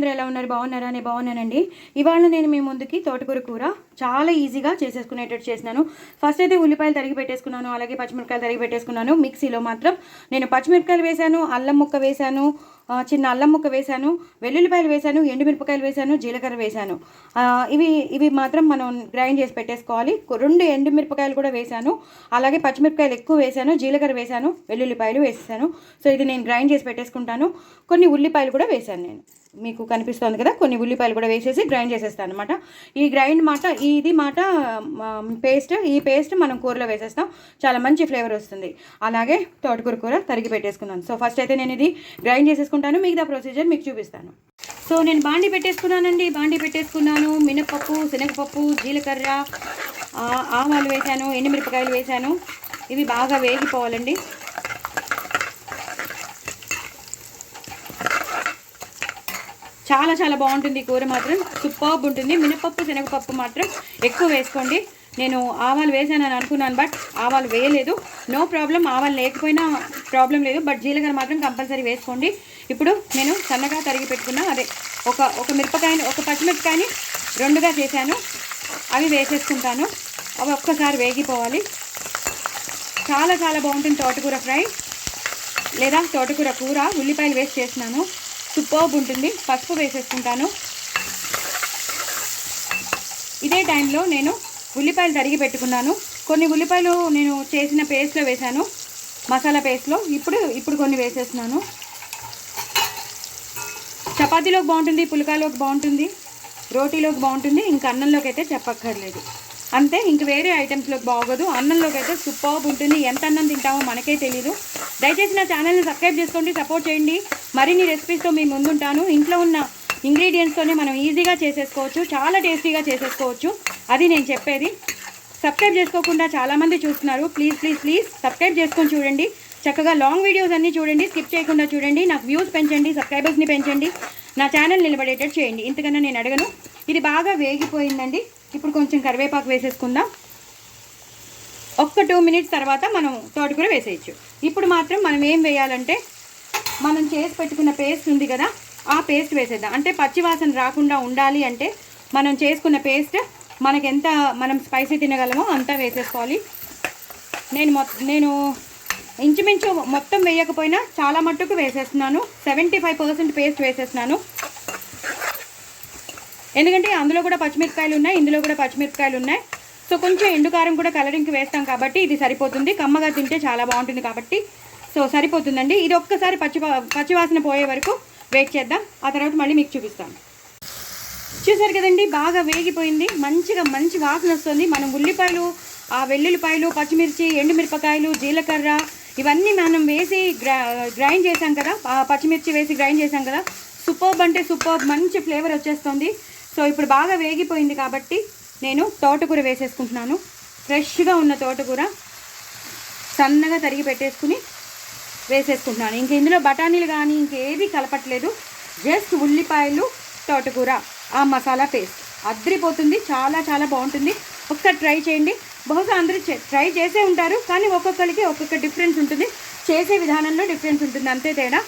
అందరూ ఎలా ఉన్నారు? బాగున్నారా? నేను బాగున్నానండి. ఇవాళ నేను మీ ముందుకి తోటకూర కూర చాలా ఈజీగా చేసేసుకునేటట్టు చేసినాను. ఫస్ట్ అయితే ఉల్లిపాయలు తరిగి పెట్టేసుకున్నాను, అలాగే పచ్చిమిరపకాయలు తరిగి పెట్టేసుకున్నాను. మిక్సీలో మాత్రం నేను పచ్చిమిరపకాయలు వేశాను, అల్లం ముక్క వేశాను, చిన్న అల్లం ముక్క వేశాను, వెల్లుల్లిపాయలు వేశాను, ఎండుమిరపకాయలు వేశాను, జీలకర్ర వేశాను. ఇవి మాత్రం మనం గ్రైండ్ చేసి పెట్టేసుకోవాలి. 2 ఎండుమిరపకాయలు కూడా వేశాను, అలాగే పచ్చిమిరపకాయలు ఎక్కువ వేశాను, జీలకర్ర వేశాను, వెల్లుల్లిపాయలు వేసేసాను. సో ఇది నేను గ్రైండ్ చేసి పెట్టేసుకుంటాను. కొన్ని ఉల్లిపాయలు కూడా వేశాను, నేను మీకు కనిపిస్తుంది కదా, కొన్ని ఉల్లిపాయలు కూడా వేసేసి గ్రైండ్ చేసేస్తాను అనమాట. ఈ గ్రైండ్ పేస్ట్, ఈ పేస్ట్ మనం కూరలో వేసేస్తాం, చాలా మంచి ఫ్లేవర్ వస్తుంది. అలాగే తోటకూర కూర తరిగి పెట్టేసుకున్నాను. సో ఫస్ట్ అయితే నేను ఇది గ్రైండ్ చేసేసుకుంటాను, మిగతా ప్రొసీజర్ మీకు చూపిస్తాను. సో నేను బాండి పెట్టేసుకున్నాను. మినపప్పు, శనగపప్పు, జీలకర్ర, ఆవాలు వేశాను, ఎండుమిరపకాయలు వేశాను. ఇవి బాగా వేగిపోవాలండి. చాలా చాలా బాగుంటుంది కూర, మాత్రం సూపర్బ్ ఉంటుంది. మినపప్పు, శనగపప్పు మాత్రం ఎక్కువ వేసుకోండి. నేను ఆవాలు వేసానని అనుకున్నాను, బట్ ఆవాలు వేయలేదు. నో ప్రాబ్లం, ఆవాలు లేకపోయినా ప్రాబ్లం లేదు, బట్ జీలకర్ర మాత్రం కంపల్సరీ వేసుకోండి. ఇప్పుడు నేను సన్నగా తరిగి పెట్టుకున్నా ఒక మిరపకాయని, ఒక పచ్చిమిరపకాయని 2గా చేశాను, అవి వేసేసుకుంటాను. అవి ఒక్కసారి వేగిపోవాలి. చాలా చాలా బాగుంటుంది తోటకూర ఫ్రై లేదా తోటకూర కూర. ఉల్లిపాయలు వేసి చేసినాను, సూపర్బ్ ఉంటుంది. పసుపు వేసేసుకుంటాను. ఇదే టైంలో నేను ఉల్లిపాయలు తరిగి పెట్టుకున్నాను. కొన్ని ఉల్లిపాయలు నేను చేసిన పేస్ట్లో వేశాను, మసాలా పేస్ట్లో. ఇప్పుడు కొన్ని వేసేస్తున్నాను. చపాతీలోకి బాగుంటుంది, పుల్కాలోకి బాగుంటుంది, రోటీలోకి బాగుంటుంది, ఇంకా అన్నంలోకి అయితే చెప్పక్కర్లేదు. అంతే, ఇంక వేరే ఐటమ్స్లోకి బాగోదు. అన్నంలోకి అయితే సూపర్బ్ ఉంటుంది. ఎంత అన్నం తింటామో మనకే తెలీదు. దయచేసి నా ఛానల్ని సబ్స్క్రైబ్ చేసుకోండి, సపోర్ట్ చేయండి. మరిన్ని రెసిపీస్తో మీ ముందుంటాను. ఇంట్లో ఉన్న ఇంగ్రీడియంట్స్తోనే మనం ఈజీగా చేసేసుకోవచ్చు, చాలా టేస్టీగా చేసేసుకోవచ్చు. అది నేను చెప్పేది. సబ్స్క్రైబ్ చేసుకోకుండా చాలామంది చూస్తున్నారు. ప్లీజ్ సబ్స్క్రైబ్ చేసుకొని చూడండి. చక్కగా లాంగ్ వీడియోస్ అన్నీ చూడండి, స్కిప్ చేయకుండా చూడండి. నాకు వ్యూస్ పెంచండి, సబ్స్క్రైబర్స్ని పెంచండి, నా ఛానల్ నిలబడేటట్టు చేయండి. ఇంతకన్నా నేను అడగను. ఇది బాగా వేగిపోయిందండి. ఇప్పుడు కొంచెం కరివేపాకు వేసేసుకుందాం. 2 మినిట్స్ తర్వాత మనం తోటకూర వేసేయచ్చు. ఇప్పుడు మాత్రం మనం ఏం వేయాలంటే, మనం చేసి పెట్టుకున్న పేస్ట్ ఉంది కదా, ఆ పేస్ట్ వేసేద్దాం. అంటే పచ్చివాసన రాకుండా ఉండాలి అంటే మనం చేసుకున్న పేస్ట్ మనం స్పైసీ తినగలమో అంతా వేసేసుకోవాలి. నేను ఇంచుమించు మొత్తం వేయకపోయినా చాలా మట్టుకు వేసేస్తున్నాను. 75% పేస్ట్ వేసేస్తున్నాను. ఎందుకంటే అందులో కూడా పచ్చిమిరపకాయలు ఉన్నాయి, ఇందులో కూడా పచ్చిమిరపకాయలు ఉన్నాయి. సో కొంచెం ఎండుకారం కూడా కలరింగ్కి వేస్తాం కాబట్టి ఇది సరిపోతుంది. కమ్మగా తింటే చాలా బాగుంటుంది కాబట్టి సో సరిపోతుందండి. ఇది ఒక్కసారి పచ్చివాసన పోయే వరకు వెయిట్ చేద్దాం. ఆ తర్వాత మళ్ళీ మీకు చూపిస్తాను. చూసారు కదండి, బాగా వేగిపోయింది. మంచి వాసన వస్తుంది. మనం ఉల్లిపాయలు, వెల్లుల్లిపాయలు, పచ్చిమిర్చి, ఎండుమిరపకాయలు, జీలకర్ర ఇవన్నీ మనం వేసి గ్రైండ్ చేసాం కదా, పచ్చిమిర్చి వేసి గ్రైండ్ చేసాం కదా, సూపర్బ్ అంటే సూపర్బ్, మంచి ఫ్లేవర్ వచ్చేస్తుంది. సో ఇప్పుడు బాగా వేగిపోయింది కాబట్టి నేను తోటకూర వేసేసుకుంటున్నాను. ఫ్రెష్గా ఉన్న తోటకూర సన్నగా తరిగి పెట్టేసుకుని వేసేసుకుంటున్నాను. ఇంక ఇందులో బఠానీలు కానీ ఇంకేది కలపట్లేదు. జస్ట్ ఉల్లిపాయలు, తోటకూర, ఆ మసాలా పేస్ట్ అద్రిపోతుంది. చాలా చాలా బాగుంటుంది. ఒకసారి ట్రై చేయండి. బహుశా అందరూ ట్రై చేసే ఉంటారు, కానీ ఒక్కొక్కరికి ఒక్కొక్క డిఫరెన్స్ ఉంటుంది, చేసే విధానంలో డిఫరెన్స్ ఉంటుంది, అంతే తేడా.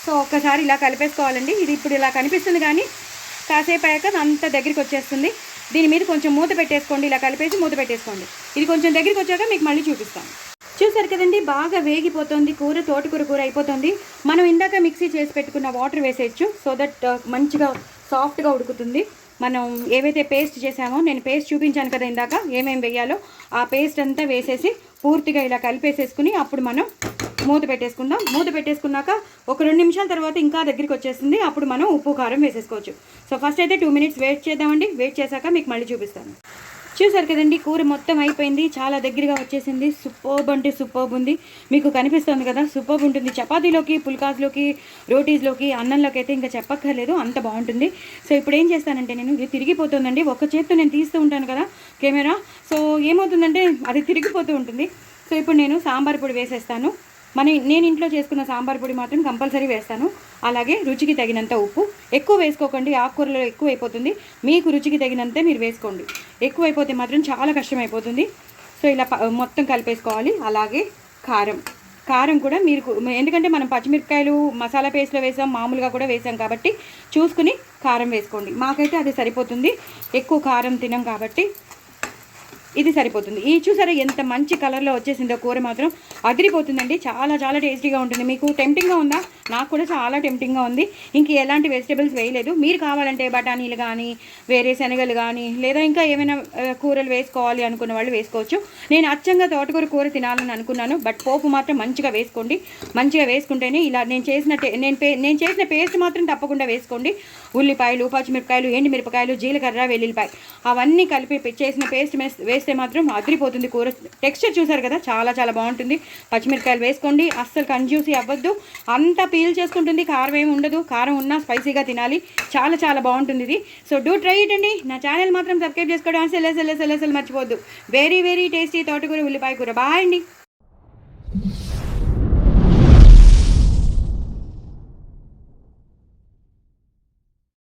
సో ఒక్కసారి ఇలా కలిపేసుకోవాలండి. ఇది ఇప్పుడు ఇలా కనిపిస్తుంది, కానీ కాసేపు అయ్యాక అంత దగ్గరికి వచ్చేస్తుంది. దీని మీద కొంచెం మూత పెట్టేసుకోండి, ఇలా కలిపేసి మూత పెట్టేసుకోండి. ఇది కొంచెం దగ్గరికి వచ్చాక మీకు మళ్ళీ చూపిస్తాను. చూసారు కదండి, బాగా వేగిపోతుంది కూర. తోటకూర కూర అయిపోతుంది. మనం ఇందాక మిక్సీ చేసి పెట్టుకున్న వాటర్ వేసేయచ్చు, సో దట్ మంచిగా సాఫ్ట్గా ఉడుకుతుంది. మనం ఏవైతే పేస్ట్ చేసామో, నేను పేస్ట్ చూపించాను కదా ఇందాక, ఏమేమి వేయాలో ఆ పేస్ట్ అంతా వేసేసి పూర్తిగా ఇలా కలిపేసేసుకుని అప్పుడు మనం మూత పెట్టేసుకుందాం. మూత పెట్టేసుకున్నాక ఒక 2 నిమిషాల తర్వాత ఇంకా దగ్గరికి వచ్చేస్తుంది. అప్పుడు మనం ఉప్పు కారం వేసేసుకోవచ్చు. సో ఫస్ట్ అయితే 2 మినిట్స్ వెయిట్ చేద్దామండి. వెయిట్ చేశాక మీకు మళ్ళీ చూపిస్తాను. చూసారు కదండి, కూర మొత్తం అయిపోయింది, చాలా దగ్గరగా వచ్చేసింది. సూపర్బ్ అంటే సూపర్బ్ ఉంది. మీకు కనిపిస్తుంది కదా, సూపర్బ్ ఉంటుంది. చపాతీలోకి, పుల్కాస్లోకి, రోటీస్లోకి, అన్నంలోకి అయితే ఇంకా చెప్పక్కర్లేదు, అంత బాగుంటుంది. సో ఇప్పుడు ఏం చేస్తానంటే, నేను ఇది తిరిగిపోతుందండి. ఒక చేత్తో నేను తీస్తూ ఉంటాను కదా కెమెరా, సో ఏమవుతుందంటే అది తిరిగిపోతూ ఉంటుంది. సో ఇప్పుడు నేను సాంబార్ పొడి వేసేస్తాను. నేను ఇంట్లో చేసుకున్న సాంబార్ పొడి మాత్రం కంపల్సరీ వేస్తాను. అలాగే రుచికి తగినంత ఉప్పు. ఎక్కువ వేసుకోకండి, ఆకుకూరలో ఎక్కువ అయిపోతుంది. మీకు రుచికి తగినంతే మీరు వేసుకోండి. ఎక్కువ అయిపోతే మాత్రం చాలా కష్టమైపోతుంది. సో ఇలా మొత్తం కలిపేసుకోవాలి. అలాగే కారం కూడా మీరు, ఎందుకంటే మనం పచ్చిమిరపకాయలు మసాలా పేస్ట్లో వేసాం, మామూలుగా కూడా వేసాం కాబట్టి చూసుకుని కారం వేసుకోండి. మాకైతే అది సరిపోతుంది, ఎక్కువ కారం తినం కాబట్టి ఇది సరిపోతుంది. ఈ చూసారా ఎంత మంచి కలర్లో వచ్చేసిందో కూర మాత్రం అదిరిపోతుందండి. చాలా చాలా టేస్టీగా ఉంటుంది. మీకు టెంప్టింగ్గా ఉందా? నాకు కూడా చాలా టెంప్టింగ్గా ఉంది. ఇంక ఎలాంటి వెజిటేబుల్స్ వేయలేదు. మీరు కావాలంటే బఠానీలు కానీ, వేరే శనగలు కానీ, లేదా ఇంకా ఏమైనా కూరలు వేసుకోవాలి అనుకున్న వాళ్ళు వేసుకోవచ్చు. నేను అచ్చంగా తోటకూర కూర తినాలని అనుకున్నాను, బట్ పోపు మాత్రం మంచిగా వేసుకోండి. మంచిగా వేసుకుంటేనే ఇలా నేను చేసిన పేస్ట్ మాత్రం తప్పకుండా వేసుకోండి. ఉల్లిపాయలు, పచ్చిమిరపకాయలు, ఎండుమిరపకాయలు, జీలకర్ర, వెల్లుల్లిపాయ అవన్నీ కలిపి చేసిన పేస్ట్ వేస్తే మాత్రం అదిరిపోతుంది కూర. టెక్స్చర్ చూసారు కదా, చాలా చాలా బాగుంటుంది. పచ్చిమిరపకాయలు వేసుకోండి, అస్సలు కన్జ్యూసీ అవ్వద్దు. అంతా పీల్ చేసుకుంటుంది, కారం ఏమి ఉండదు. కారం ఉన్నా స్పైసీగా తినాలి, చాలా చాలా బాగుంటుంది ఇది. సో డూ ట్రై ఇట్ అండి. నా ఛానల్ మాత్రం సబ్స్క్రైబ్ చేసుకోవడం అసలు మర్చిపోవద్దు. వెరీ వెరీ టేస్టీ తోటకూర ఉల్లిపాయ కూర. బాయ్ అండి.